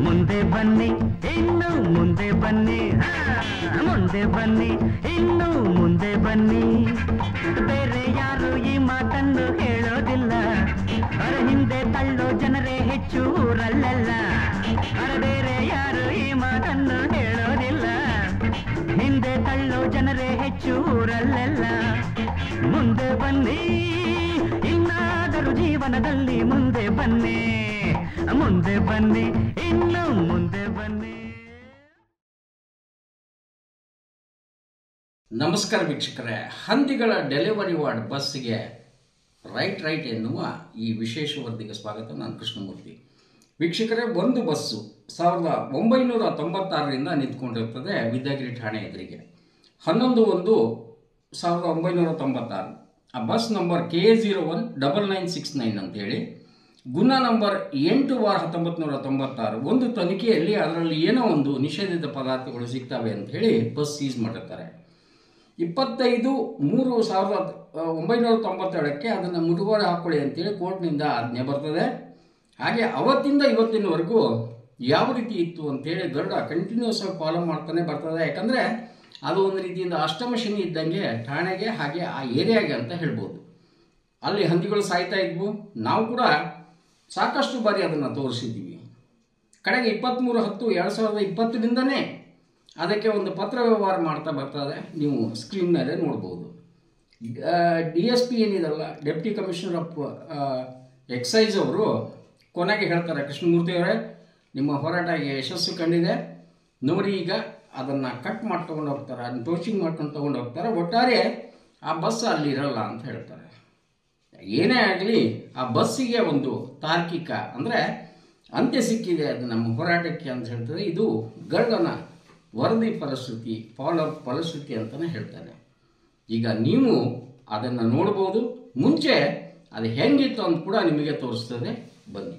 ಮುಂದೆ ಬನ್ನಿ ಇನ್ನು ಮುಂದೆ ಬನ್ನಿ, ಮುಂದೆ ಬನ್ನಿ ಇನ್ನು ಮುಂದೆ ಬನ್ನಿ. ಬೇರೆ ಯಾರು ಈ ಮಾತನ್ನು ಹೇಳೋದಿಲ್ಲ, ಅವರ ಹಿಂದೆ ತಳ್ಳೋ ಜನರೇ ಹೆಚ್ಚು ಊರಲ್ಲೆಲ್ಲ. ಬೇರೆ ಯಾರು ಈ ಮಾತನ್ನು ಹೇಳೋದಿಲ್ಲ, ಹಿಂದೆ ತಳ್ಳೋ ಜನರೇ ಹೆಚ್ಚು ಊರಲ್ಲೆಲ್ಲ. ಮುಂದೆ ಬನ್ನಿ ಇನ್ನಾದರೂ ಜೀವನದಲ್ಲಿ ಮುಂದೆ ಬನ್ನಿ, ಮುಂದೆ ಬನ್ನಿ ಇನ್ನು ಮುಂದೆ ಬನ್ನಿ. ನಮಸ್ಕಾರ ವೀಕ್ಷಕರೇ, ಹಂದಿಗಳ ಡೆಲಿವರಿ ವಾರ್ಡ್ ಬಸ್ಸಿಗೆ ರೈಟ್ ಎನ್ನುವ ಈ ವಿಶೇಷ ವರದಿಗೆ ಸ್ವಾಗತ. ನಾನು ಕೃಷ್ಣಮೂರ್ತಿ. ವೀಕ್ಷಕರೇ, ಒಂದು ಬಸ್ಸು 1996ರಿಂದ ನಿಂತ್ಕೊಂಡಿರ್ತದೆ ವಿದ್ಯಾಗಿರಿ ಠಾಣೆ ಎದುರಿಗೆ. 11/1/1996. ಆ ಬಸ್ ನಂಬರ್ KA019969 ಅಂತೇಳಿ, ಗುಣ ನಂಬರ್ 8/1996. ಒಂದು ತನಿಖೆಯಲ್ಲಿ ಅದರಲ್ಲಿ ಏನೋ ಒಂದು ನಿಷೇಧಿತ ಪದಾರ್ಥಗಳು ಸಿಗ್ತವೆ ಅಂತ ಹೇಳಿ ಬಸ್ ಸೀಸ್ ಮಾಡಿರ್ತಾರೆ. 25/3/1997ಕ್ಕೆ ಅದನ್ನು ಮುಟುಗೋಲು ಹಾಕ್ಕೊಳ್ಳಿ ಅಂತೇಳಿ ಕೋರ್ಟ್ನಿಂದ ಆಜ್ಞೆ ಬರ್ತದೆ. ಹಾಗೆ ಅವತ್ತಿಂದ ಇವತ್ತಿನವರೆಗೂ ಯಾವ ರೀತಿ ಇತ್ತು ಅಂತೇಳಿ ಗರುಡ ಕಂಟಿನ್ಯೂಸ್ ಆಗಿ ಫಾಲೋ ಮಾಡ್ತಾನೆ ಬರ್ತದೆ. ಯಾಕಂದರೆ ಅದು ಒಂದು ರೀತಿಯಿಂದ ಅಷ್ಟಮ ಶನಿ ಇದ್ದಂಗೆ ಠಾಣೆಗೆ, ಹಾಗೆ ಆ ಏರಿಯಾಗೆ ಅಂತ ಹೇಳ್ಬೋದು. ಅಲ್ಲಿ ಹಂದಿಗಳು ಸಾಯ್ತಾ ಇದ್ವು. ನಾವು ಕೂಡ ಸಾಕಷ್ಟು ಬಾರಿ ಅದನ್ನು ತೋರಿಸಿದ್ದೀವಿ. ಕಡೆಗೆ 23/10/2020ರಿಂದನೇ ಅದಕ್ಕೆ ಒಂದು ಪತ್ರ ವ್ಯವಹಾರ ಮಾಡ್ತಾ ಬರ್ತದೆ. ನೀವು ಸ್ಕ್ರೀನ್ ಮೇಲೆ ನೋಡ್ಬೋದು. DSP ಏನಿದಲ್ಲ, ಡೆಪ್ಟಿ ಕಮಿಷನರ್ ಆಫ್ ಎಕ್ಸೈಸ್ ಅವರು ಕೊನೆಗೆ ಹೇಳ್ತಾರೆ, ಕೃಷ್ಣಮೂರ್ತಿಯವರೇ, ನಿಮ್ಮ ಹೋರಾಟ ಯಶಸ್ಸು ಕಂಡಿದೆ ನೋಡಿ, ಈಗ ಅದನ್ನು ಕಟ್ ಮಾಡಿ ತೊಗೊಂಡು ಹೋಗ್ತಾರೆ, ಅದನ್ನು ಟೋಚಿಂಗ್ ಮಾಡ್ಕೊಂಡು ತೊಗೊಂಡು ಹೋಗ್ತಾರೆ, ಒಟ್ಟಾರೆ ಆ ಬಸ್ ಅಲ್ಲಿ ಇರಲ್ಲ ಅಂತ ಹೇಳ್ತಾರೆ. ಏನೇ ಆಗಲಿ ಆ ಬಸ್ಸಿಗೆ ಒಂದು ತಾರ್ಕಿಕ ಅಂದರೆ ಅಂತ್ಯ ಸಿಕ್ಕಿದೆ, ಅದು ನಮ್ಮ ಹೋರಾಟಕ್ಕೆ ಅಂತ ಹೇಳ್ತದೆ. ಇದು ಗರುಡನ ವರದಿ ಫಲಶ್ರುತಿ, ಫಾಲೋಅಪ್ ಫಲಶ್ರುತಿ ಅಂತಲೇ ಹೇಳ್ತಾನೆ. ಈಗ ನೀವು ಅದನ್ನು ನೋಡ್ಬೋದು. ಮುಂಚೆ ಅದು ಹೆಂಗಿತ್ತು ಅಂತ ಕೂಡ ನಿಮಗೆ ತೋರಿಸ್ತದೆ, ಬನ್ನಿ.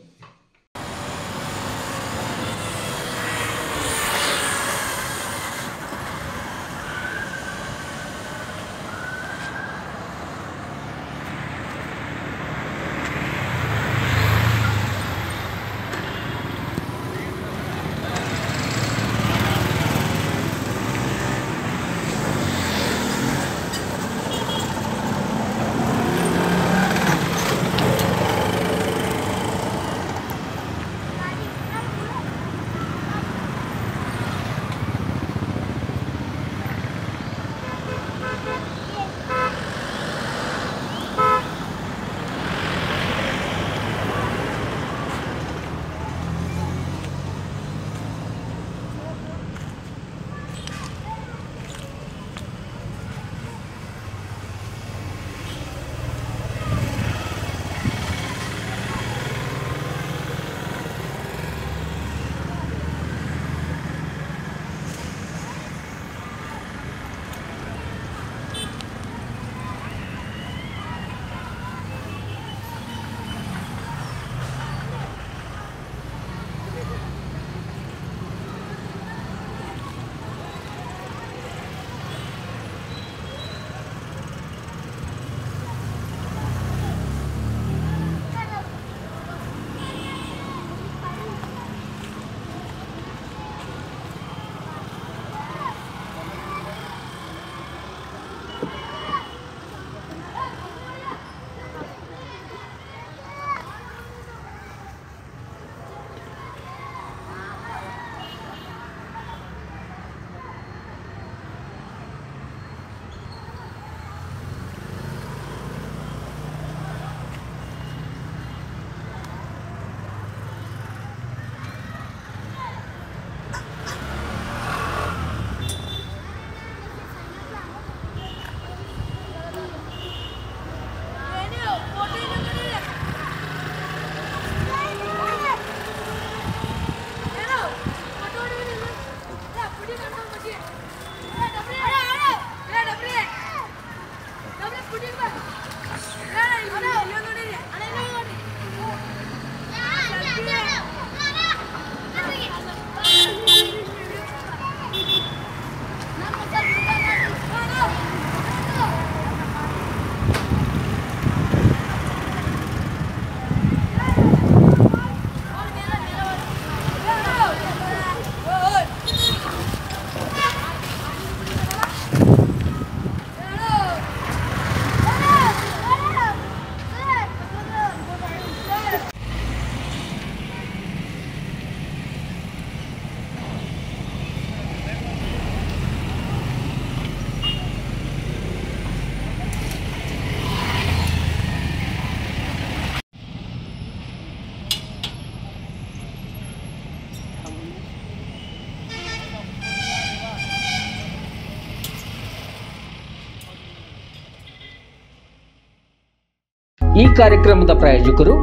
ಈ ಕಾರ್ಯಕ್ರಮದ ಪ್ರಾಯೋಜಕರು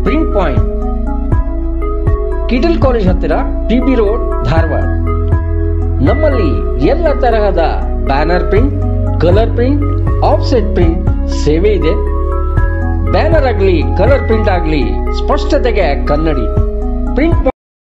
ಪ್ರಿಂಟ್ ಪಾಯಿಂಟ್, ಕಿಟಲ್ ಕಾಲೇಜ್ ಹತ್ತಿರ, PB ರೋಡ್, ಧಾರವಾಡ. ನಮ್ಮಲ್ಲಿ ಎಲ್ಲ ತರಹದ banner print, colour print, offset print ಸೇವೆ ಇದೆ. ಬ್ಯಾನರ್ ಆಗಲಿ, ಕಲರ್ ಪ್ರಿಂಟ್ ಆಗಲಿ, ಸ್ಪಷ್ಟತೆಗೆ ಕನ್ನಡಿ. ಪ್ರಿಂಟ್